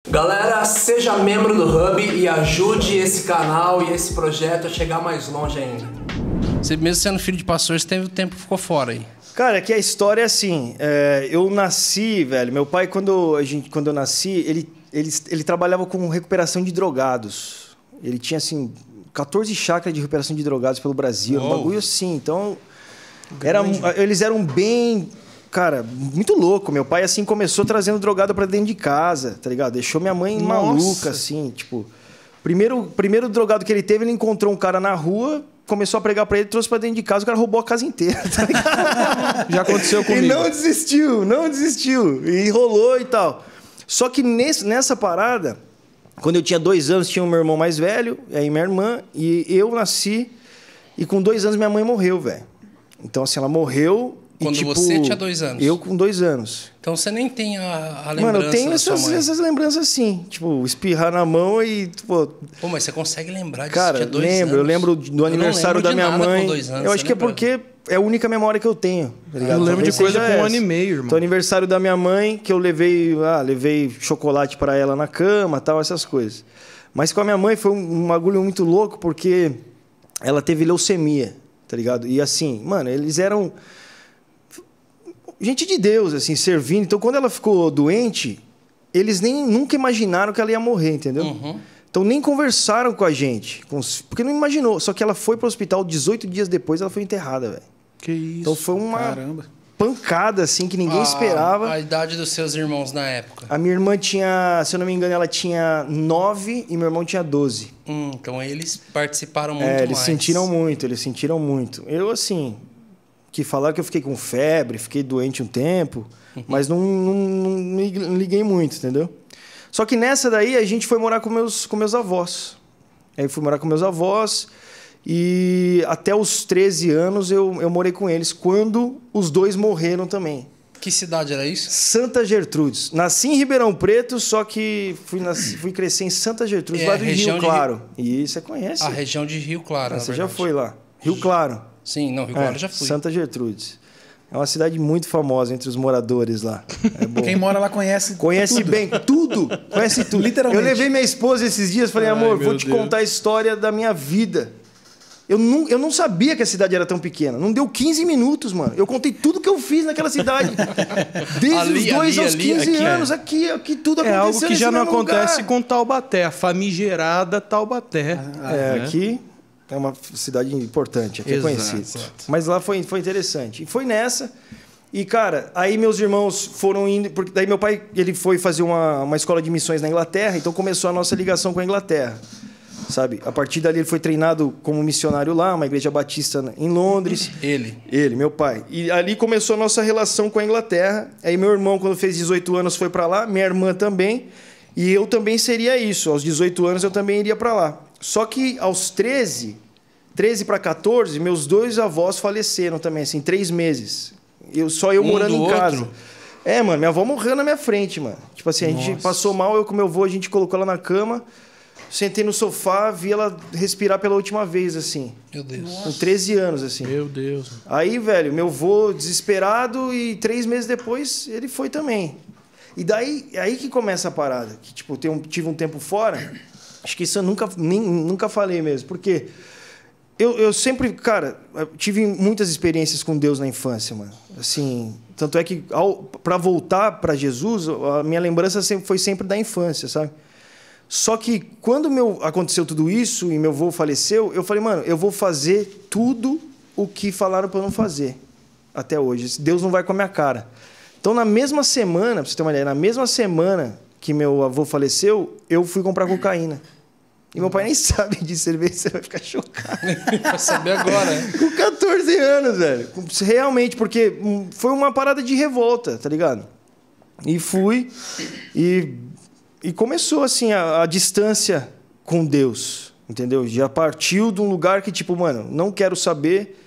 Galera, seja membro do Hub e ajude esse canal e esse projeto a chegar mais longe ainda. Você mesmo sendo filho de pastor, você teve o tempo que ficou fora aí. Cara, é que a história é assim, eu nasci, velho, meu pai, quando eu nasci, ele trabalhava com recuperação de drogados. Ele tinha, assim, 14 chácaras de recuperação de drogados pelo Brasil, um bagulho assim, então... eles eram bem... Cara, muito louco. Meu pai, assim, começou trazendo drogado pra dentro de casa, tá ligado? Deixou minha mãe maluca, assim, tipo... Primeiro drogado que ele teve, ele encontrou um cara na rua, começou a pregar pra ele, trouxe pra dentro de casa, o cara roubou a casa inteira, tá ligado? Já aconteceu comigo. E não desistiu. E rolou e tal. Só que nessa parada, quando eu tinha 2 anos, tinha o meu irmão mais velho, e aí minha irmã, e eu nasci, e com 2 anos minha mãe morreu, velho. Então, assim, ela morreu... Quando tipo, você tinha 2 anos? Eu com 2 anos. Então você nem tem a lembrança. Mano, eu tenho da sua mãe. essas lembranças assim. Tipo, espirrar na mão e... Tipo, pô, mas você consegue lembrar disso? cara, Tinha 2 anos. eu lembro do aniversário da minha mãe. Com 2 anos, eu acho que é porque é a única memória que eu tenho. Tá ligado? Eu lembro de coisa com 1 ano e meio, irmão. Então, aniversário da minha mãe, que eu levei chocolate pra ela na cama, tal, essas coisas. Mas com a minha mãe foi um bagulho muito louco, porque ela teve leucemia, tá ligado? E assim, mano, eles eram... gente de Deus, assim, servindo. Então, quando ela ficou doente, eles nunca imaginaram que ela ia morrer, entendeu? Uhum. Então, nem conversaram com a gente. Porque não imaginou. Só que ela foi para o hospital 18 dias depois, ela foi enterrada, velho. Que isso, então, foi uma caramba. pancada, assim, que ninguém esperava. A idade dos seus irmãos na época? A minha irmã tinha, se eu não me engano, ela tinha 9 e meu irmão tinha 12. Então, eles participaram muito mais. Eles sentiram muito. Eu, assim... que falaram que eu fiquei com febre, fiquei doente um tempo, mas não liguei muito, entendeu? Só que nessa daí a gente foi morar com meus avós. Aí eu fui morar com meus avós e até os 13 anos eu morei com eles, quando os 2 morreram também. Que cidade era isso? Santa Gertrudes. Nasci em Ribeirão Preto, só que fui crescer em Santa Gertrudes, lá do Rio Claro. E você conhece? A região de Rio Claro, Você já foi lá. Rio Claro. Sim, não, Rio Claro já fui. Santa Gertrudes. É uma cidade muito famosa entre os moradores lá. É bom. Quem mora lá conhece tudo. Bem tudo. Conhece tudo. Literalmente. Eu levei minha esposa esses dias, falei, amor, vou te contar a história da minha vida. Eu não sabia que a cidade era tão pequena. Não deu 15 minutos, mano. Eu contei tudo que eu fiz naquela cidade. Desde os 2 aos 15 anos. Aqui tudo aconteceu. É algo que já não acontece lugar. com Taubaté. A famigerada Taubaté. Aqui... é uma cidade importante, aqui é conhecido. Exato. Mas lá foi interessante. E foi nessa. E, cara, aí meus irmãos foram indo... porque daí meu pai ele foi fazer uma escola de missões na Inglaterra, então começou a nossa ligação com a Inglaterra. Sabe? A partir dali ele foi treinado como missionário lá, uma igreja batista em Londres. Ele, meu pai. E ali começou a nossa relação com a Inglaterra. Aí meu irmão, quando fez 18 anos, foi para lá. Minha irmã também. E eu também seria isso. Aos 18 anos eu também iria para lá. Só que aos 13 para 14, meus 2 avós faleceram também, assim, 3 meses. Eu morando em casa. Mano, minha avó morreu na minha frente, mano. Tipo assim, a gente passou mal, eu com meu avô, a gente colocou ela na cama, sentei no sofá, vi ela respirar pela última vez, assim. Meu Deus. Com 13 anos, assim. Meu Deus. Aí, velho, meu avô desesperado e 3 meses depois ele foi também. E daí, aí que começa a parada. Que, tipo, tive um tempo fora. Acho que isso eu nunca falei mesmo. Porque eu sempre, cara, tive muitas experiências com Deus na infância, mano. Assim, tanto é que para voltar para Jesus, a minha lembrança foi sempre da infância, sabe? Só que quando aconteceu tudo isso e meu avô faleceu, eu falei, mano, eu vou fazer tudo o que falaram para eu não fazer até hoje. Deus não vai com a minha cara. Então, na mesma semana, pra você ter uma ideia, na mesma semana que meu avô faleceu, eu fui comprar cocaína. E meu pai nem sabe disso, ele vê, você vai ficar chocado. Vai saber agora, né? Com 14 anos, velho. Realmente, porque foi uma parada de revolta, tá ligado? E fui, e começou, assim, a distância com Deus, entendeu? Já partiu de um lugar que, tipo, mano, não quero saber...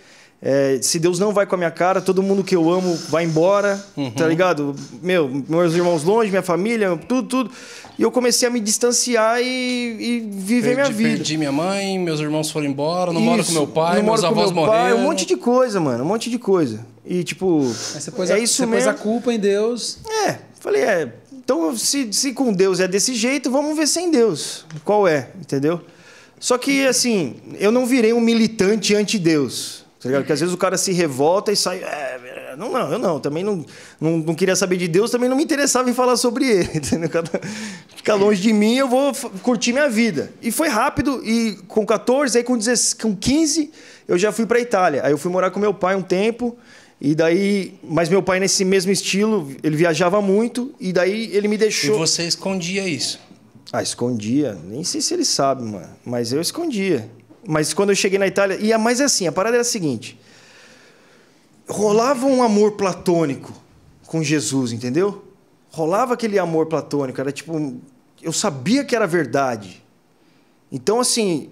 se Deus não vai com a minha cara, todo mundo que eu amo vai embora, tá ligado? Meus irmãos longe, minha família, tudo. E eu comecei a me distanciar e viver minha vida. Perdi minha mãe, meus irmãos foram embora, não moro com meu pai, meus avós morreram. Um monte de coisa, mano, um monte de coisa. E tipo, Mas você pôs a culpa em Deus. Falei, Então, se com Deus é desse jeito, vamos ver sem Deus. Qual é, entendeu? Só que, assim, eu não virei um militante anti-Deus. Tá ligado? Porque às vezes o cara se revolta e sai... eu não. Também não queria saber de Deus, também não me interessava em falar sobre ele. Entendeu? Ficar longe de mim, eu vou curtir minha vida. E foi rápido, e com 14, aí com 15, eu já fui para a Itália. Aí eu fui morar com meu pai um tempo, e daí... Mas meu pai, nesse mesmo estilo, ele viajava muito, e daí ele me deixou... E você escondia isso? Escondia. Nem sei se ele sabe, mano. Mas eu escondia. Mas quando eu cheguei na Itália... Mas assim, a parada era a seguinte. Rolava um amor platônico com Jesus, entendeu? Rolava aquele amor platônico. Era tipo... Eu sabia que era verdade. Então, assim,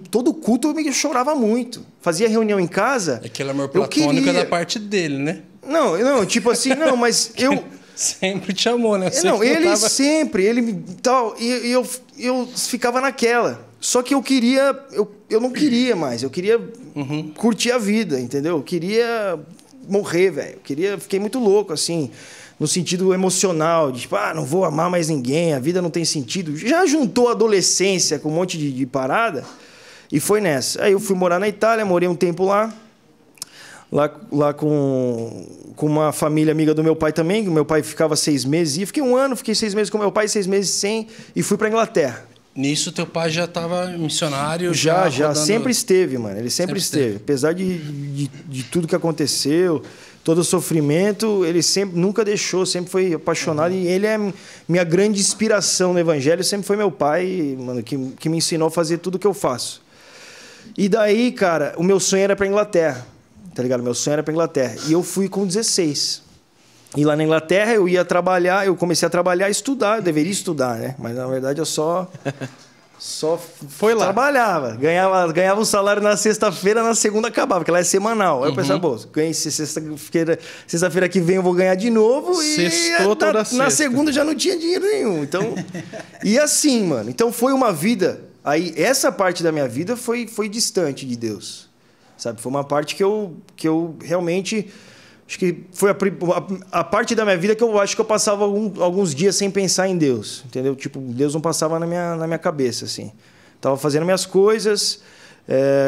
todo culto eu chorava muito. Fazia reunião em casa... Aquele amor platônico é da parte dele, né? Não, tipo assim... Não, mas eu... Sempre te amou, né? Ele sempre... Tal, e eu ficava naquela... Só que eu queria... Eu não queria mais. Eu queria curtir a vida, entendeu? Eu queria morrer, velho. Fiquei muito louco, assim, no sentido emocional. De tipo, não vou amar mais ninguém, a vida não tem sentido. Já juntou a adolescência com um monte de parada e foi nessa. Aí eu fui morar na Itália, morei um tempo lá com uma família amiga do meu pai também. Meu pai ficava 6 meses. E fiquei 1 ano, fiquei 6 meses com meu pai, 6 meses sem. E fui para Inglaterra. Nisso, teu pai já estava missionário? Já. Sempre esteve, mano. Ele sempre esteve. Apesar de tudo que aconteceu, todo o sofrimento, ele sempre nunca deixou, sempre foi apaixonado. E ele é minha grande inspiração no evangelho. Sempre foi meu pai, mano, que me ensinou a fazer tudo que eu faço. E daí, cara, o meu sonho era para Inglaterra. Tá ligado? Meu sonho era para Inglaterra. E eu fui com 16. E lá na Inglaterra eu ia trabalhar, eu comecei a trabalhar e estudar. Eu deveria estudar, né? Mas na verdade eu só foi lá. Trabalhava. Ganhava um salário na sexta-feira, na segunda acabava, porque lá é semanal. Aí eu pensava, ganhei sexta-feira que vem eu vou ganhar de novo. Sextou toda sexta. Na segunda já não tinha dinheiro nenhum. Então, e assim, mano. Então foi uma vida... Aí essa parte da minha vida foi distante de Deus. Sabe? Foi uma parte que eu realmente... Acho que foi a parte da minha vida que eu acho que eu passava alguns dias sem pensar em Deus, entendeu? Tipo, Deus não passava na minha cabeça, assim. Tava fazendo minhas coisas,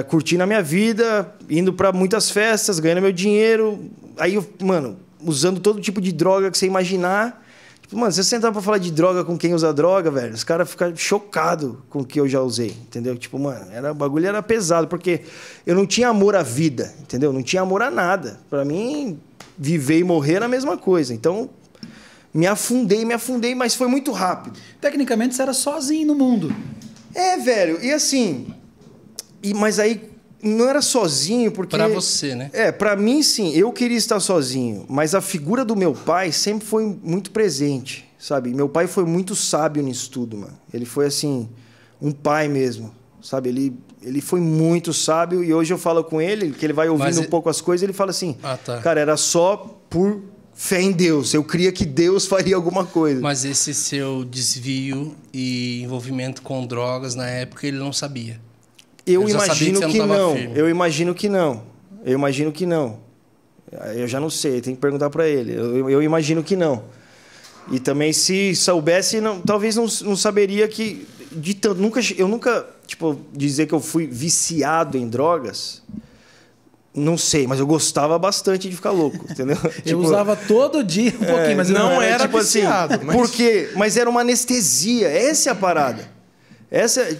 curtindo a minha vida, indo para muitas festas, ganhando meu dinheiro. Aí, mano, usando todo tipo de droga que você imaginar. Tipo, mano, se você sentar para falar de droga com quem usa droga, velho, os caras ficam chocados com o que eu já usei, entendeu? Tipo, mano, o bagulho era pesado, porque eu não tinha amor à vida, entendeu? Não tinha amor a nada. Para mim, viver e morrer era a mesma coisa. Então, me afundei, mas foi muito rápido. Tecnicamente, você era sozinho no mundo. Velho, e assim... Mas aí... Não era sozinho, porque... Pra você, né? Pra mim, sim. Eu queria estar sozinho. Mas a figura do meu pai sempre foi muito presente, sabe? Meu pai foi muito sábio nisso tudo, mano. Ele foi, assim, um pai mesmo, sabe? Ele foi muito sábio e hoje eu falo com ele, que ele vai ouvindo um pouco as coisas, ele fala assim... Cara, era só por fé em Deus. Eu cria que Deus faria alguma coisa. Mas esse seu desvio e envolvimento com drogas, na época, ele não sabia? Eu imagino que não. Eu imagino que não. Eu já não sei, tem que perguntar para ele. Eu imagino que não. E também, se soubesse, talvez não saberia que... Eu nunca, tipo, dizer que eu fui viciado em drogas... Não sei, mas eu gostava bastante de ficar louco, entendeu? Eu usava todo dia um pouquinho, mas não era tipo viciado. Assim, por quê? Mas era uma anestesia, essa é a parada.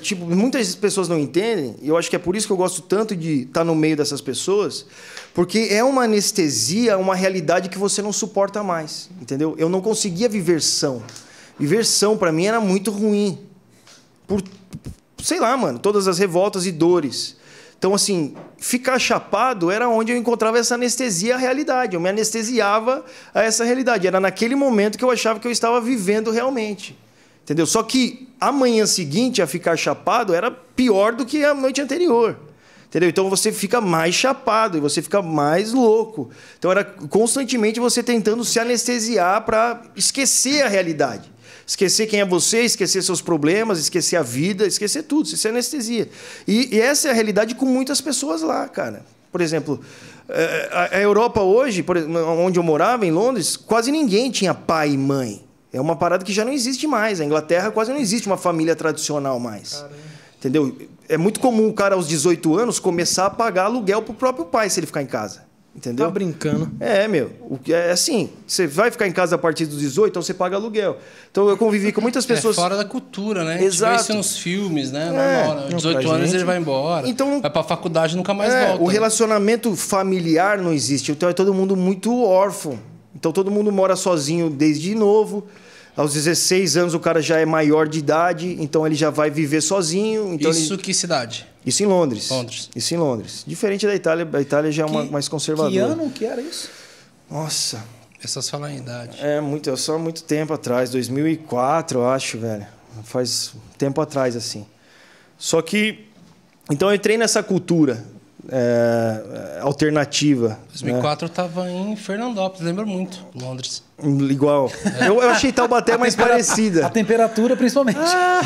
Tipo, muitas pessoas não entendem, e eu acho que é por isso que eu gosto tanto de estar no meio dessas pessoas, porque é uma anestesia, uma realidade que você não suporta mais, entendeu? Eu não conseguia viver são. Viver são, pra mim, era muito ruim. Sei lá, mano, todas as revoltas e dores. Então, assim, ficar chapado era onde eu encontrava essa anestesia à realidade. Eu me anestesiava a essa realidade. Era naquele momento que eu achava que eu estava vivendo realmente. Entendeu? Só que a manhã seguinte a ficar chapado era pior do que a noite anterior. Entendeu? Então você fica mais chapado e você fica mais louco. Então era constantemente você tentando se anestesiar para esquecer a realidade. Esquecer quem é você, esquecer seus problemas, esquecer a vida, esquecer tudo. Você se anestesia. E essa é a realidade com muitas pessoas lá, cara. Por exemplo, a Europa hoje, onde eu morava, em Londres, quase ninguém tinha pai e mãe. É uma parada que já não existe mais. A Inglaterra quase não existe uma família tradicional mais. Caramba. Entendeu? É muito comum o cara aos 18 anos começar a pagar aluguel pro próprio pai se ele ficar em casa. Entendeu? Tá brincando. Meu. É assim, você vai ficar em casa a partir dos 18, então você paga aluguel. Então eu convivi com muitas pessoas... fora da cultura, né? Exato. A gente vê isso nos filmes, né? Normal, né? 18 anos ele vai embora. Então, vai pra faculdade e nunca mais volta. O relacionamento familiar não existe. Então é todo mundo muito órfão. Então todo mundo mora sozinho desde novo. Aos 16 anos o cara já é maior de idade, então ele já vai viver sozinho. Então que cidade? Isso em Londres. Londres. Isso em Londres. Diferente da Itália, a Itália já é mais conservadora. Que ano que era isso? Nossa. Essas falam em idade. Só muito tempo atrás, 2004, eu acho, velho. Faz tempo atrás, assim. Só que... Então eu entrei nessa cultura alternativa. 2004 eu tava em Fernandópolis, lembro muito, Londres. Igual. Eu achei Taubaté mais parecida. A temperatura, principalmente.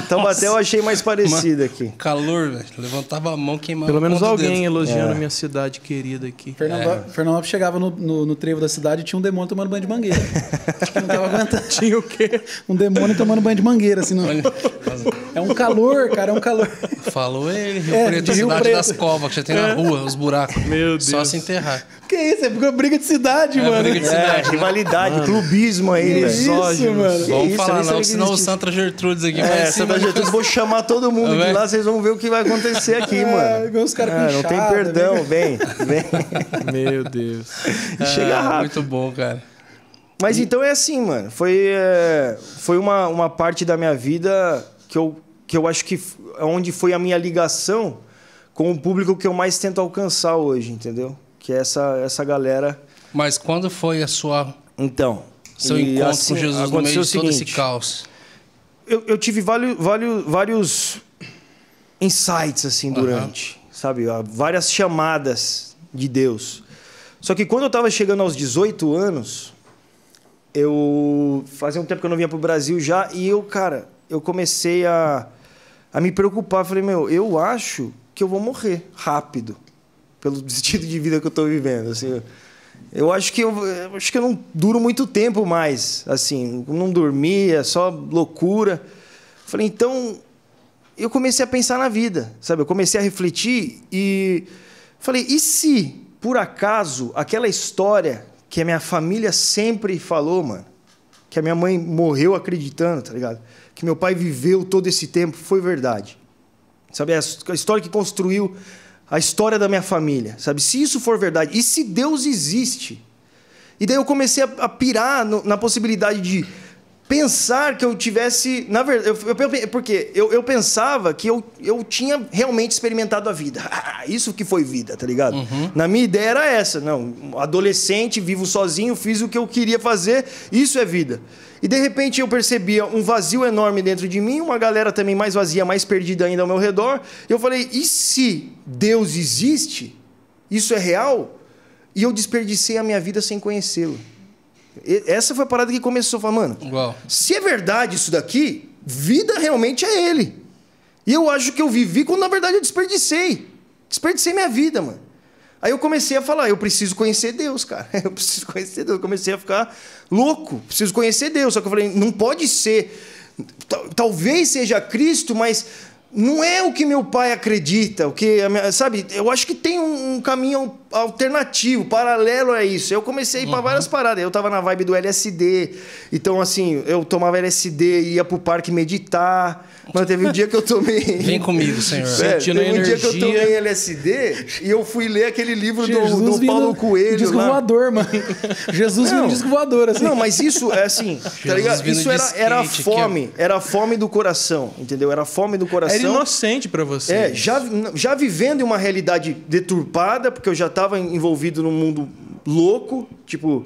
Taubaté eu achei mais parecida aqui. Calor, velho. Levantava a mão, queimava. Pelo menos alguém dedo. elogiando minha cidade querida aqui. Fernandópolis chegava no trevo da cidade e tinha um demônio tomando banho de mangueira. Acho que não tava aguentando. Tinha o quê? Um demônio tomando banho de mangueira, assim. É um calor, cara, é um calor. Falou ele, Rio Preto, a cidade das covas, que já tem na rua, os buracos. Meu Deus. Só se enterrar. Que isso? É briga de cidade, mano. Briga de cidade. Rivalidade, clubismo aí, velho. Isso, mano. Vamos falar não, senão o Santa Gertrudes aqui vai Santa Gertrudes, vou chamar todo mundo de lá, vocês vão ver o que vai acontecer aqui, mano. Os caras não tem perdão, vem. Meu Deus. Chega rápido. Muito bom, cara. Mas então é assim, mano. Foi uma parte da minha vida que eu acho que é onde foi a minha ligação com o público que eu mais tento alcançar hoje, entendeu? Que é essa galera. Mas quando foi seu encontro com Jesus no meio de todo esse caos? Eu tive vários insights assim durante, sabe? Várias chamadas de Deus. Só que quando eu estava chegando aos 18 anos, fazia um tempo que eu não vinha pro Brasil já, e eu comecei a me preocupar. Falei, eu acho que eu vou morrer rápido pelo estilo de vida que eu estou vivendo. Assim, eu acho que eu não duro muito tempo mais. Assim, não dormir, é só loucura. Falei, então eu comecei a pensar na vida, sabe? Eu comecei a refletir e falei, e se por acaso aquela história que a minha família sempre falou, mano, que a minha mãe morreu acreditando, tá ligado? Que meu pai viveu todo esse tempo, foi verdade. Sabe, a história que construiu a história da minha família, sabe? Se isso for verdade, e se Deus existe? E daí eu comecei a pirar na possibilidade de pensar que eu tivesse... Na verdade, porque eu pensava que eu tinha realmente experimentado a vida. Isso que foi vida, tá ligado? Uhum. Na minha ideia era essa. Não, adolescente, vivo sozinho, fiz o que eu queria fazer, isso é vida. E de repente eu percebia um vazio enorme dentro de mim, uma galera também mais vazia, mais perdida ainda ao meu redor. E eu falei, e se Deus existe? Isso é real? E eu desperdicei a minha vida sem conhecê-lo. Essa foi a parada que começou a falar, mano, se é verdade isso daqui, vida realmente é ele. E eu acho que eu vivi quando na verdade eu desperdicei. Desperdicei minha vida, mano. Aí eu comecei a falar, eu preciso conhecer Deus, cara. Eu preciso conhecer Deus. Eu comecei a ficar louco, preciso conhecer Deus. Só que eu falei, não pode ser. Talvez seja Cristo, mas não é o que meu pai acredita. Sabe, eu acho que tem um caminho alternativo, paralelo a isso. Eu comecei a ir para várias paradas. Eu tava na vibe do LSD. Então, assim, eu tomava LSD e ia pro parque meditar. Mas teve um dia que eu tomei... Vem comigo, Senhor. Teve um dia que eu tomei LSD e eu fui ler aquele livro do Paulo Coelho. Disco voador, mano. Jesus vindo disco voador, assim. Não, mas isso é assim, tá ligado? Isso era fome. Era fome do coração, entendeu? Era fome do coração. Era inocente pra você. Já vivendo em uma realidade deturpada, porque eu já estava envolvido num mundo louco, tipo,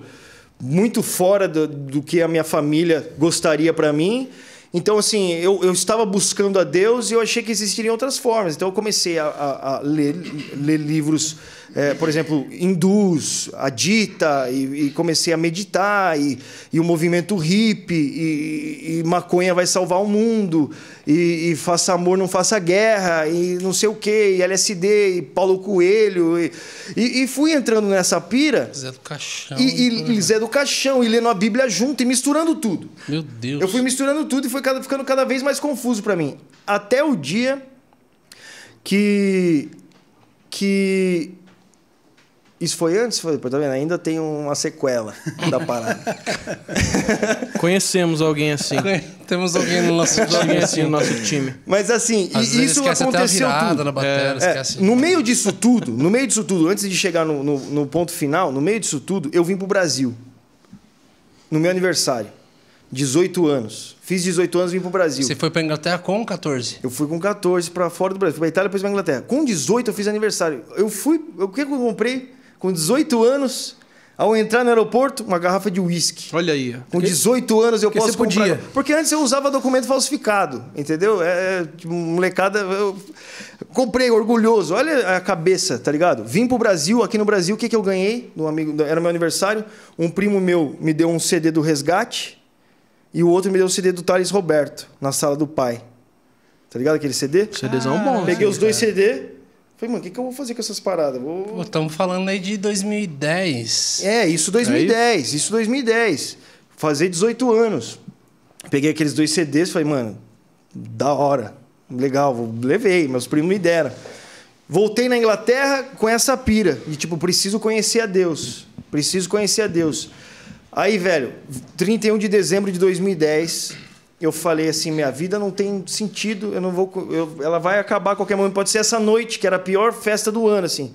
muito fora do que a minha família gostaria pra mim. Então, assim, eu estava buscando a Deus e eu achei que existiriam outras formas. Então, eu comecei a ler livros, por exemplo, hindus, Adita, e comecei a meditar, e o movimento hippie, e maconha vai salvar o mundo, e faça amor, não faça guerra, e não sei o quê, e LSD, e Paulo Coelho, e fui entrando nessa pira. Zé do Caixão. E Zé do Caixão, e lendo a Bíblia junto, e misturando tudo. Meu Deus. Eu fui misturando tudo e foi ficando cada vez mais confuso para mim. Até o dia que... Isso foi antes? Foi, tá vendo? Ainda tem uma sequela da parada. Conhecemos alguém assim. Temos alguém no nosso time assim, no nosso time. Mas assim, às isso aconteceu até a virada tudo. Na bateria, esquece. No meio disso tudo, antes de chegar no ponto final, no meio disso tudo, eu vim pro Brasil. No meu aniversário. 18 anos. Fiz 18 anos e vim pro Brasil. Você foi pra Inglaterra com 14? Eu fui com 14 para fora do Brasil. Fui pra Itália, depois pra Inglaterra. Com 18 eu fiz aniversário. O que eu comprei? Com 18 anos, ao entrar no aeroporto, uma garrafa de uísque. Olha aí. Com 18 anos eu posso comprar. Podia. Porque antes eu usava documento falsificado, entendeu? Tipo, molecada... Eu comprei, orgulhoso. Olha a cabeça, tá ligado? Vim pro Brasil. Aqui no Brasil, o que eu ganhei? Era meu aniversário. Um primo meu me deu um CD do Resgate e o outro me deu um CD do Thales Roberto, na sala do pai. Tá ligado aquele CD? CDzão bom. Peguei os dois CD... Falei, mano, o que eu vou fazer com essas paradas? Estamos falando aí de 2010. Isso 2010. Isso 2010. Fazer 18 anos. Peguei aqueles 2 CDs e falei, mano, da hora. Legal, levei. Meus primos me deram. Voltei na Inglaterra com essa pira. De tipo, preciso conhecer a Deus. Preciso conhecer a Deus. Aí, velho, 31 de dezembro de 2010... Eu falei assim, minha vida não tem sentido, ela vai acabar a qualquer momento. Pode ser essa noite, que era a pior festa do ano, assim.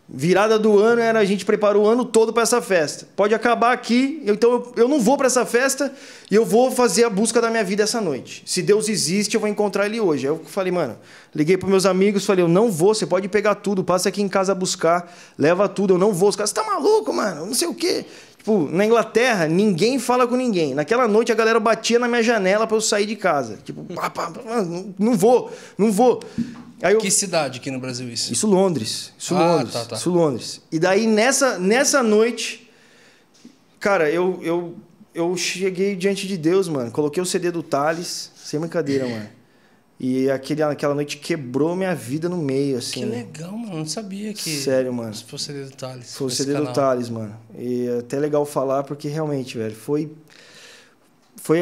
Virada do ano, a gente preparou o ano todo para essa festa. Pode acabar aqui, então eu não vou para essa festa e eu vou fazer a busca da minha vida essa noite. Se Deus existe, eu vou encontrar Ele hoje. Aí eu falei, mano, liguei para meus amigos, falei, eu não vou, você pode pegar tudo, passa aqui em casa buscar, leva tudo, eu não vou. Os caras, você tá maluco, mano? Não sei o quê. Tipo, na Inglaterra, ninguém fala com ninguém. Naquela noite, a galera batia na minha janela para eu sair de casa. Tipo, não vou. Aí Que cidade aqui no Brasil isso? Isso Londres. Tá. Isso Londres. E daí, nessa noite, cara, eu cheguei diante de Deus, mano. Coloquei o CD do Thales, sem brincadeira, mano. E aquela noite quebrou minha vida no meio, assim. Que legal, mano. Não sabia que... Sério, mano. Foi o CD do Thales. Foi o CD do Thales, mano. E é até legal falar, porque realmente, velho, foi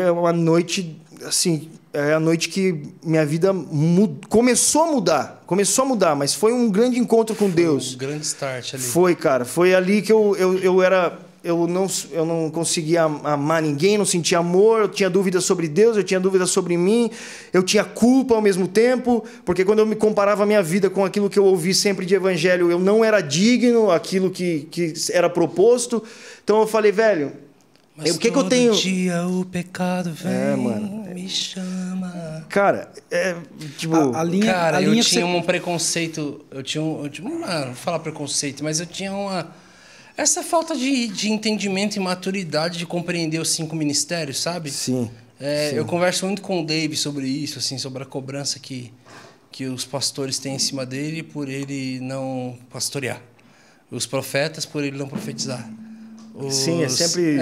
uma noite, assim... É a noite que minha vida começou a mudar, mas foi um grande encontro com Deus. Um grande start ali. Foi, cara. Foi ali que eu não conseguia amar ninguém, não sentia amor, eu tinha dúvidas sobre Deus, eu tinha dúvidas sobre mim, eu tinha culpa ao mesmo tempo, porque quando eu me comparava a minha vida com aquilo que eu ouvi sempre de evangelho, eu não era digno, aquilo que era proposto. Então eu falei, velho, mas o que eu tenho... Todo dia o pecado vem, mano. Me chama. Cara, tipo... Eu tinha um preconceito, não vou falar preconceito, mas eu tinha essa falta de entendimento e maturidade de compreender os 5 ministérios, sabe? Sim. Sim. Eu converso muito com o Dave sobre isso, assim, sobre a cobrança que os pastores têm em cima dele por ele não pastorear. Os profetas por ele não profetizar. Sim, é sempre...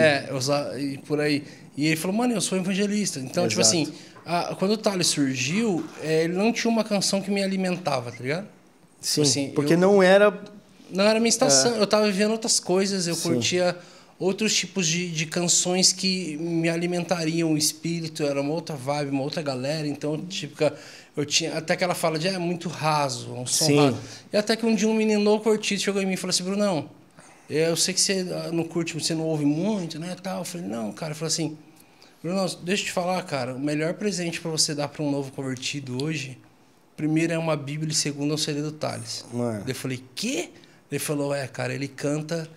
e por aí. E ele falou, mano, eu sou evangelista. Então, Exato. tipo assim, quando o Thales surgiu, ele não tinha uma canção que me alimentava, tá ligado? Sim, assim, porque não era... Não era minha estação. Eu tava vivendo outras coisas, eu Sim. curtia outros tipos de canções que me alimentariam o espírito, era uma outra vibe, uma outra galera. Então, tipo, eu tinha até aquela fala de muito raso, um som Sim. raso. E até que um dia um menino louco, Ortiz, chegou em mim e falou assim, Brunão, eu sei que você não curte, você não ouve muito, né, tal. Eu falei, não, cara. Eu falei assim, Bruno, deixa eu te falar, cara, o melhor presente para você dar para um novo convertido hoje, primeiro é uma Bíblia e segundo é um CD do Thales. Mano. Eu falei, quê? Ele falou, cara, ele canta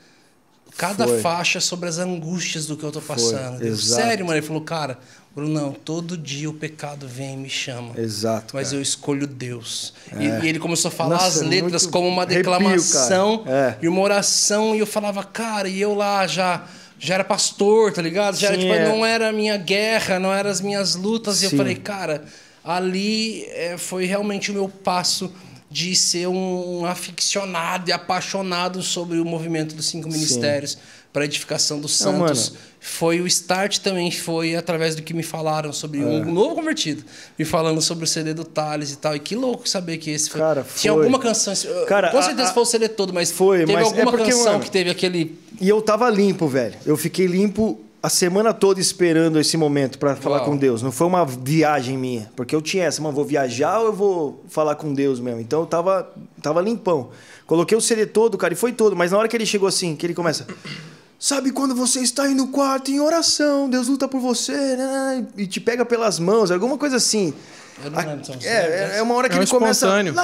cada faixa sobre as angústias do que eu tô passando. Sério, mano? Ele falou, cara, Brunão, todo dia o pecado vem e me chama. Exato. Mas cara. eu escolho Deus. E ele começou a falar as letras como uma arrepio, declamação cara. e uma oração. E eu falava, cara, e eu lá já já era pastor, tá ligado? Já era, Sim, tipo, é. não era a minha guerra, não eram as minhas lutas. E eu Sim. falei, cara, ali foi realmente o meu passo de ser um aficionado e apaixonado sobre o movimento dos 5 ministérios para edificação dos Não, santos. mano. Foi o start também, foi através do que me falaram sobre um novo convertido, me falando sobre o CD do Thales e tal. E que louco saber que esse foi. Cara, Tinha foi. alguma canção, Cara, com certeza foi o CD todo, mas foi, teve mas alguma é porque, canção mano, que teve aquele. E eu tava limpo, velho. Eu fiquei limpo a semana toda esperando esse momento pra falar Uau. com Deus. Não foi uma viagem minha. Porque eu tinha essa, mano, vou viajar ou eu vou falar com Deus mesmo? Então eu tava limpão. Coloquei o CD todo, cara, e foi todo. Mas na hora que ele chegou assim, que ele começa... Sabe quando você está aí no quarto em oração, Deus luta por você, né? E te pega pelas mãos, alguma coisa assim. Eu não lembro dessa música. É uma hora que É um ele começa... espontâneo.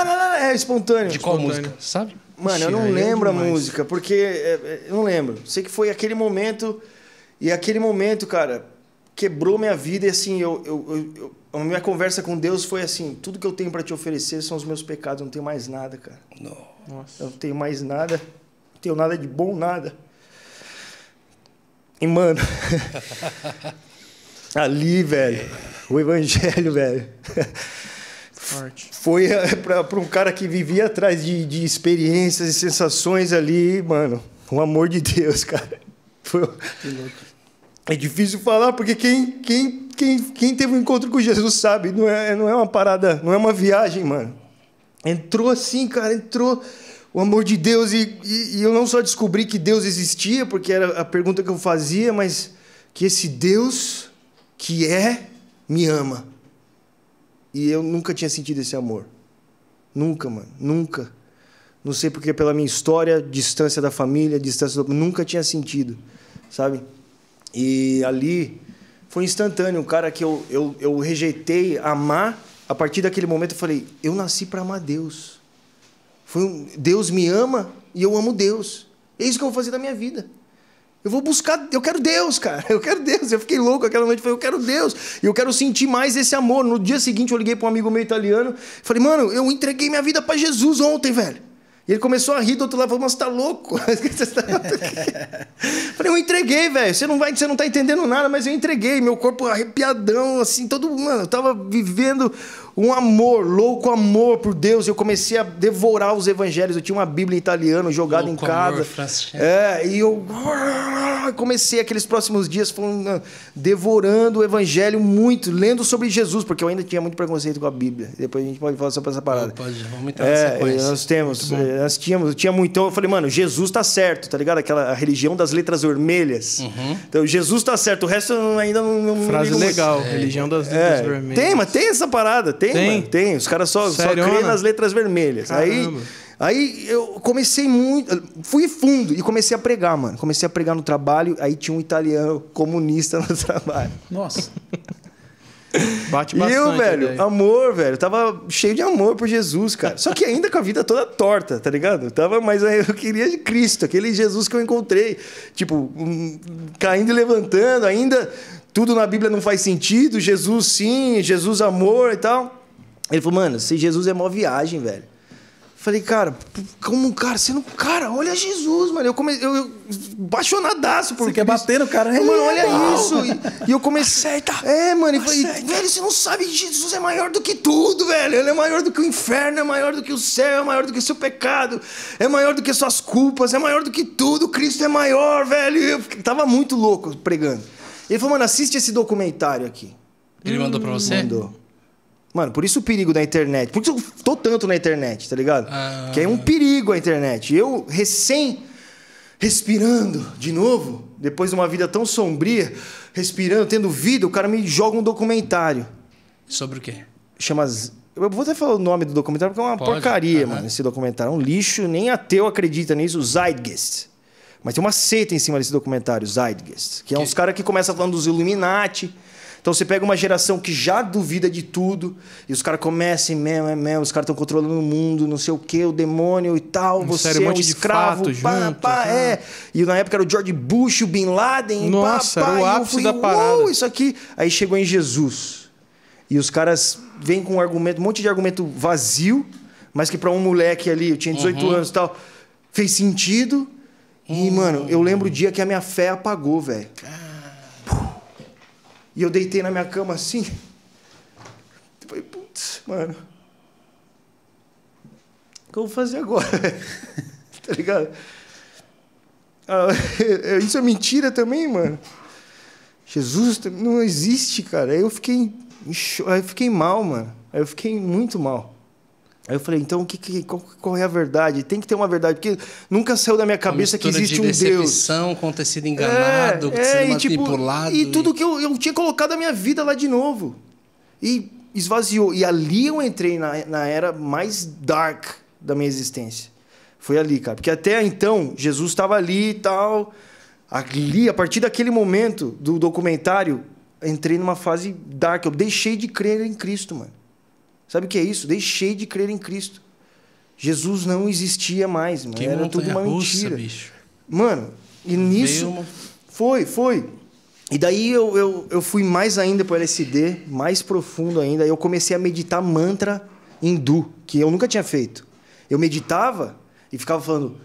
É espontâneo. De qual espontâneo. música? Sabe? Mano, eu Ixi, não aí é lembro a demais. música, porque... eu não lembro. Sei que foi aquele momento... E aquele momento, cara, quebrou minha vida. E assim, a minha conversa com Deus foi assim... Tudo que eu tenho pra te oferecer são os meus pecados. Eu não tenho mais nada, cara. Não. Nossa. Eu não tenho mais nada. Não tenho nada de bom, nada. E, mano... ali, velho... O evangelho, velho... Forte. Foi para um cara que vivia atrás de experiências e sensações ali, mano. O amor de Deus, cara. Foi... É difícil falar, porque quem teve um encontro com Jesus sabe. Não é uma parada, não é uma viagem, mano. Entrou assim, cara, entrou o amor de Deus. E eu não só descobri que Deus existia, porque era a pergunta que eu fazia, mas que esse Deus que me ama. E eu nunca tinha sentido esse amor. Nunca, mano. Nunca. Não sei porque pela minha história, distância da família, distância do... Nunca tinha sentido, sabe? E ali foi instantâneo. Um cara que eu rejeitei amar. A partir daquele momento eu falei, eu nasci para amar Deus. Deus me ama e eu amo Deus. É isso que eu vou fazer da minha vida. Eu vou buscar, eu quero Deus, cara. Eu quero Deus. Eu fiquei louco aquela noite, falei, eu quero Deus. E eu quero sentir mais esse amor. No dia seguinte eu liguei para um amigo meu italiano, falei, mano, eu entreguei minha vida para Jesus ontem, velho. E ele começou a rir do outro lado, falou, mas você tá louco? Falei, eu entreguei, velho. Você não tá entendendo nada, mas eu entreguei. Meu corpo arrepiadão, assim, todo... Mano, eu tava vivendo um amor, louco amor por Deus. Eu comecei a devorar os evangelhos. Eu tinha uma Bíblia em italiano jogada em casa. E eu comecei aqueles próximos dias devorando o evangelho muito, lendo sobre Jesus, porque eu ainda tinha muito preconceito com a Bíblia. Depois a gente pode falar sobre essa parada. Vamos entrar nessa sequência. Eu tinha muito. Então eu falei, mano, Jesus tá certo, tá ligado? A religião das letras vermelhas. Uhum. Então Jesus tá certo, o resto eu ainda não Frase ligo muito. legal, religião das letras vermelhas. Tem, mas tem essa parada, tem. Os caras só creem nas letras vermelhas. Aí eu comecei muito, fui fundo e comecei a pregar, mano. Comecei a pregar no trabalho, aí tinha um italiano comunista no trabalho. Nossa. Bate E bastante. eu, velho, amor, velho. Tava cheio de amor por Jesus, cara. Só que ainda com a vida toda torta, tá ligado? Mas aí eu queria de Cristo, aquele Jesus que eu encontrei. Tipo, caindo e levantando, ainda tudo na Bíblia não faz sentido. Jesus sim, Jesus amor e tal. Ele falou, mano, se Jesus é mó viagem, velho. Falei, cara, como, cara, você não... Cara, olha Jesus, mano. Eu apaixonadaço por... Você quer bater no cara, né? Mano, olha isso. E eu comecei... mano, e falei, velho, você não sabe que Jesus é maior do que tudo, velho. Ele é maior do que o inferno, é maior do que o céu, é maior do que o seu pecado, é maior do que suas culpas, é maior do que tudo. Cristo é maior, velho. E eu tava muito louco pregando. Ele falou, mano, assiste esse documentário aqui. Ele mandou pra você? Mandou. Mano, por isso o perigo da internet. Por isso eu tô tanto na internet, tá ligado? Que é um perigo a internet. Eu, respirando de novo, depois de uma vida tão sombria, respirando, tendo vida, o cara me joga um documentário. Sobre o quê? Chama... Eu vou até falar o nome do documentário, porque é uma porcaria, mano, esse documentário. É um lixo, nem ateu acredita nisso, Zeitgeist. Mas tem uma seita em cima desse documentário, Zeitgeist. Que é uns caras que começam falando dos Illuminati. Então você pega uma geração que já duvida de tudo, e os caras começam, os caras estão controlando o mundo, não sei o que, o demônio e tal, você é um escravo, E na época era o George Bush, o Bin Laden, nossa, era o ápice da parada. Isso aqui. Aí chegou em Jesus. E os caras vêm com um monte de argumento vazio, mas que para um moleque ali, eu tinha 18 anos e tal, fez sentido. E, mano, eu lembro o dia que a minha fé apagou, velho. E eu deitei na minha cama assim. Falei, putz, mano. O que eu vou fazer agora, velho? Tá ligado? Isso é mentira também, mano. Jesus não existe, cara. Aí eu fiquei mal, mano. Aí eu fiquei muito mal. Aí eu falei, então qual é a verdade? Tem que ter uma verdade, porque nunca saiu da minha cabeça que existe um Deus. Decepção, com ter sido enganado, ser manipulado. E tudo que eu tinha colocado a minha vida lá de novo. E esvaziou. E ali eu entrei na era mais dark da minha existência. Foi ali, cara. Porque até então, Jesus estava ali e tal. Ali, a partir daquele momento do documentário, entrei numa fase dark. Eu deixei de crer em Cristo, mano. Sabe o que é isso? Deixei de crer em Cristo. Jesus não existia mais, mano. Era tudo uma mentira. Bicho. Mano, e nisso... Foi. E daí eu fui mais ainda pro LSD, mais profundo ainda. Eu comecei a meditar mantra hindu, que eu nunca tinha feito. Eu meditava e ficava falando...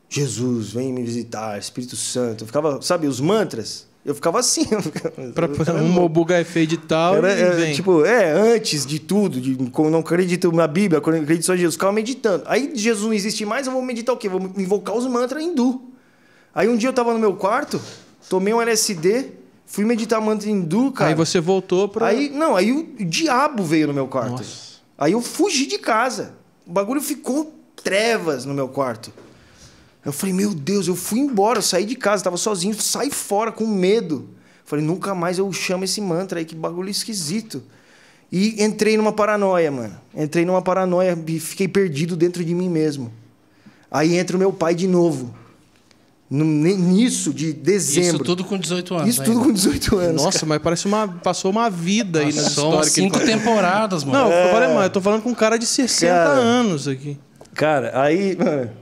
Jesus, vem me visitar, Espírito Santo. Eu ficava, sabe, os mantras... Eu ficava assim. Pra um mobuga efeito e tal. Antes de tudo, como não acredito na Bíblia, quando eu acredito só em Jesus, ficava meditando. Aí Jesus não existe mais, eu vou meditar o quê? Vou invocar os mantras hindu. Aí um dia eu tava no meu quarto, tomei um LSD, fui meditar mantra hindu, cara. Aí você voltou pra... Aí o diabo veio no meu quarto. Nossa. Aí eu fugi de casa. O bagulho ficou trevas no meu quarto. Eu falei, meu Deus, eu fui embora, eu saí de casa, tava sozinho, saí fora com medo. Falei, nunca mais eu chamo esse mantra aí, que bagulho esquisito. E entrei numa paranoia, mano. Entrei numa paranoia e fiquei perdido dentro de mim mesmo. Aí entra o meu pai de novo. Nisso de dezembro. Isso tudo com 18 anos. Isso tudo com 18 anos. Nossa, cara. Mas passou uma vida aí nessa história. 5 temporadas, mano. Não, eu tô falando com um cara de 60 anos aqui. Cara, aí, mano...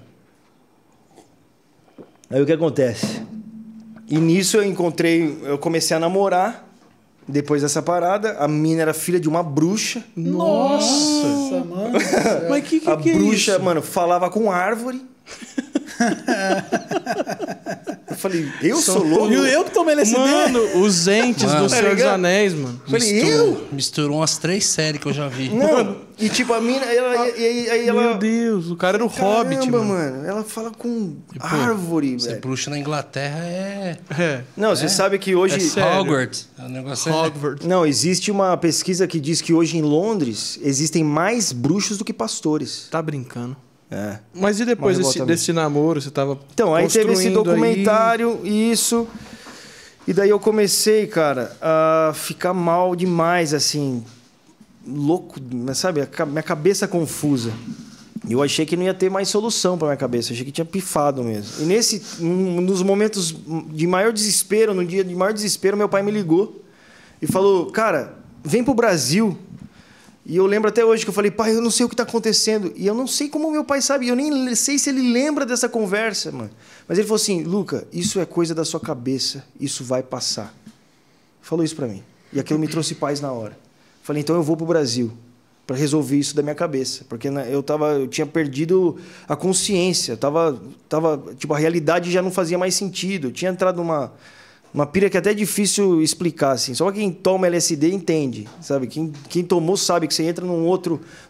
Aí o que acontece? E nisso eu comecei a namorar, depois dessa parada. A menina era filha de uma bruxa. Nossa, mano. Mas que a bruxa, é isso? Mano, falava com árvore. Eu falei, eu sou louco? Eu que tomei LSD? Mano, os entes do Senhor dos Anéis, mano. Misturou umas 3 séries que eu já vi. Não, e tipo, a mina, ela... Meu Deus, o cara era o Hobbit, mano. Ela fala com árvore, velho. Ser bruxa na Inglaterra é... Não, você sabe que hoje... Hogwarts. O negócio Hogwarts. Não, existe uma pesquisa que diz que hoje em Londres existem mais bruxos do que pastores. Tá brincando. É. Mas e depois desse namoro, você tava Então, aí teve esse documentário, isso. E daí eu comecei, cara, a ficar mal demais, assim, louco, sabe? Minha cabeça confusa. Eu achei que não ia ter mais solução pra minha cabeça, achei que tinha pifado mesmo. E nos momentos de maior desespero, no dia de maior desespero, meu pai me ligou e falou, cara, vem pro Brasil. E eu lembro até hoje que eu falei, pai, eu não sei o que está acontecendo. E eu não sei como meu pai sabe. Eu nem sei se ele lembra dessa conversa, mano. Mas ele falou assim, Luca, isso é coisa da sua cabeça. Isso vai passar. Falou isso para mim. E aquilo me trouxe paz na hora. Falei, então eu vou pro Brasil para resolver isso da minha cabeça. Porque eu tinha perdido a consciência. Tipo, a realidade já não fazia mais sentido. Eu tinha entrado numa pira que é até difícil explicar, assim. Só quem toma LSD entende, sabe? Quem tomou sabe que você entra num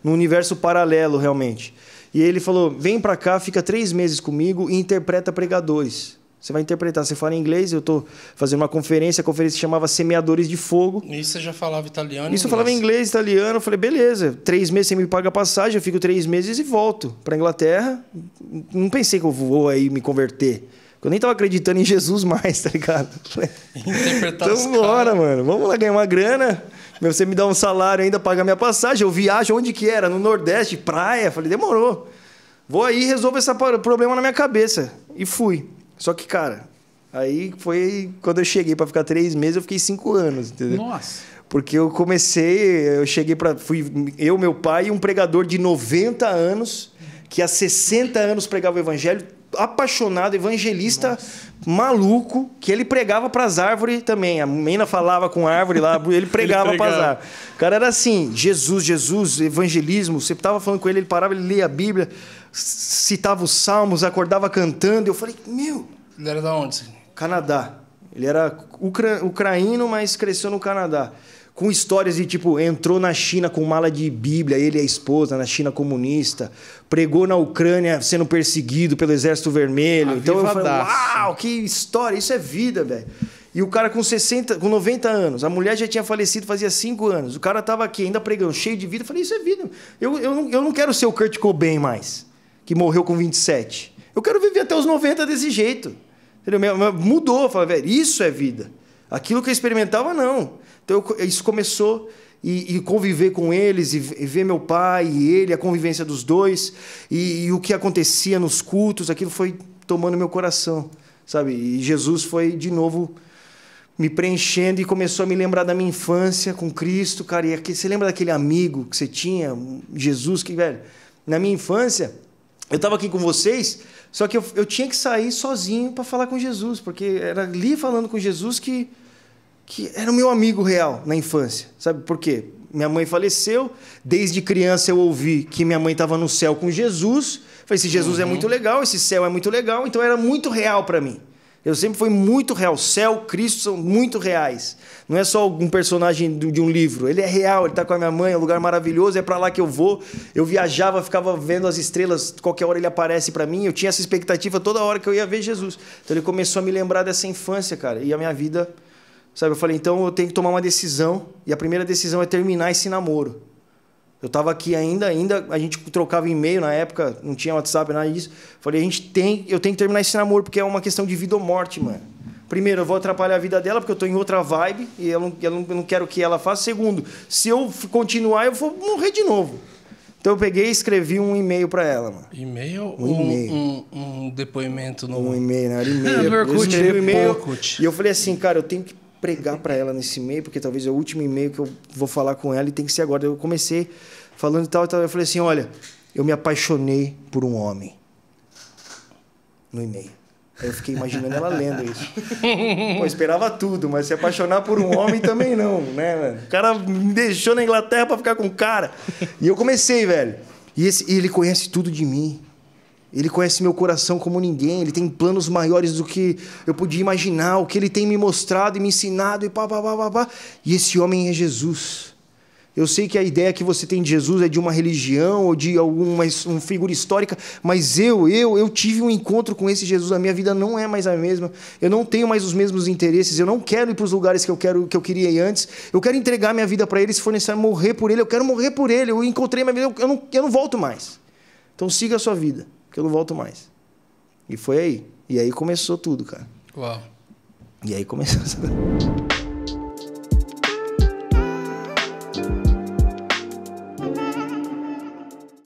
universo paralelo, realmente. E ele falou, vem pra cá, fica 3 meses comigo e interpreta pregadores. Você vai interpretar, você fala inglês, eu tô fazendo uma conferência, a conferência se chamava Semeadores de Fogo. Isso você já falava italiano? Isso eu falava inglês, italiano, eu falei, beleza, 3 meses você me paga a passagem, eu fico 3 meses e volto pra Inglaterra. Não pensei que eu vou aí me converter. Eu nem tava acreditando em Jesus mais, tá ligado? Interpretar então bora, mano. Vamos lá ganhar uma grana. Você me dá um salário ainda, paga minha passagem. Eu viajo onde que era? No Nordeste, praia. Falei, demorou. Vou aí e resolvo esse problema na minha cabeça. E fui. Só que, cara, aí foi quando eu cheguei pra ficar 3 meses, eu fiquei 5 anos, entendeu? Nossa. Porque fui eu, meu pai e um pregador de 90 anos, que há 60 anos pregava o evangelho, apaixonado, evangelista maluco, que ele pregava para as árvores também. A menina falava com a árvore lá, ele pregava para as árvores. O cara era assim, Jesus, evangelismo. Você estava falando com ele, ele parava, ele lia a Bíblia, citava os salmos, acordava cantando. Eu falei, meu... Ele era de onde? Canadá. Ele era ucraniano, mas cresceu no Canadá. Com histórias de, tipo, entrou na China com mala de Bíblia, ele e a esposa, na China comunista. Pregou na Ucrânia sendo perseguido pelo Exército Vermelho. Então eu falei, uau, que história, isso é vida, velho. E o cara com 90 anos, a mulher já tinha falecido fazia 5 anos. O cara tava aqui ainda pregando, cheio de vida. Eu falei, isso é vida. Eu não quero ser o Kurt Cobain mais, que morreu com 27. Eu quero viver até os 90 desse jeito. Entendeu? Mudou, falei, velho, isso é vida. Aquilo que eu experimentava, não. Então, isso começou e conviver com eles, e ver meu pai e ele, a convivência dos dois, e o que acontecia nos cultos, aquilo foi tomando meu coração, sabe? E Jesus foi, de novo, me preenchendo e começou a me lembrar da minha infância com Cristo, cara. E você lembra daquele amigo que você tinha, Jesus, que, velho, na minha infância... Eu estava aqui com vocês, só que eu tinha que sair sozinho para falar com Jesus, porque era ali falando com Jesus que era o meu amigo real na infância. Sabe por quê? Minha mãe faleceu, desde criança eu ouvi que minha mãe estava no céu com Jesus. Falei, esse Jesus é muito legal, esse céu é muito legal, então era muito real para mim. Eu sempre fui muito real. Céu, Cristo são muito reais. Não é só um personagem de um livro. Ele é real, ele está com a minha mãe, é um lugar maravilhoso, é para lá que eu vou. Eu viajava, ficava vendo as estrelas, qualquer hora ele aparece para mim. Eu tinha essa expectativa toda hora que eu ia ver Jesus. Então ele começou a me lembrar dessa infância, cara. E a minha vida, sabe? Eu falei, então eu tenho que tomar uma decisão. E a primeira decisão é terminar esse namoro. Eu estava aqui ainda a gente trocava e-mail na época, não tinha WhatsApp, nada disso. Falei, eu tenho que terminar esse namoro, porque é uma questão de vida ou morte, mano. Primeiro, eu vou atrapalhar a vida dela, porque eu estou em outra vibe, e eu não quero que ela faça. Segundo, se eu continuar, eu vou morrer de novo. Então eu peguei e escrevi um e-mail para ela, mano. E-mail ou um depoimento no... Um e-mail, né? Era e-mail. Eu escrevi um e-mail e eu falei assim, cara, eu tenho que pregar para ela nesse e-mail, porque talvez é o último e-mail que eu vou falar com ela e tem que ser agora. Eu comecei falando e tal, eu falei assim, olha, eu me apaixonei por um homem. No e-mail. Aí eu fiquei imaginando ela lendo isso. Pô, eu esperava tudo, mas se apaixonar por um homem também não, né, velho? O cara me deixou na Inglaterra para ficar com o cara. E eu comecei, velho. E ele conhece tudo de mim. Ele conhece meu coração como ninguém. Ele tem planos maiores do que eu podia imaginar. O que ele tem me mostrado e me ensinado e pá. E esse homem é Jesus. Eu sei que a ideia que você tem de Jesus é de uma religião ou de uma figura histórica, mas eu tive um encontro com esse Jesus. A minha vida não é mais a mesma. Eu não tenho mais os mesmos interesses. Eu não quero ir para os lugares que eu queria ir antes. Eu quero entregar minha vida para Ele. Se for necessário morrer por Ele, eu quero morrer por Ele. Eu encontrei minha vida, eu não volto mais. Então siga a sua vida, que eu não volto mais. E foi aí. E aí começou tudo, cara. Uau. E aí começou.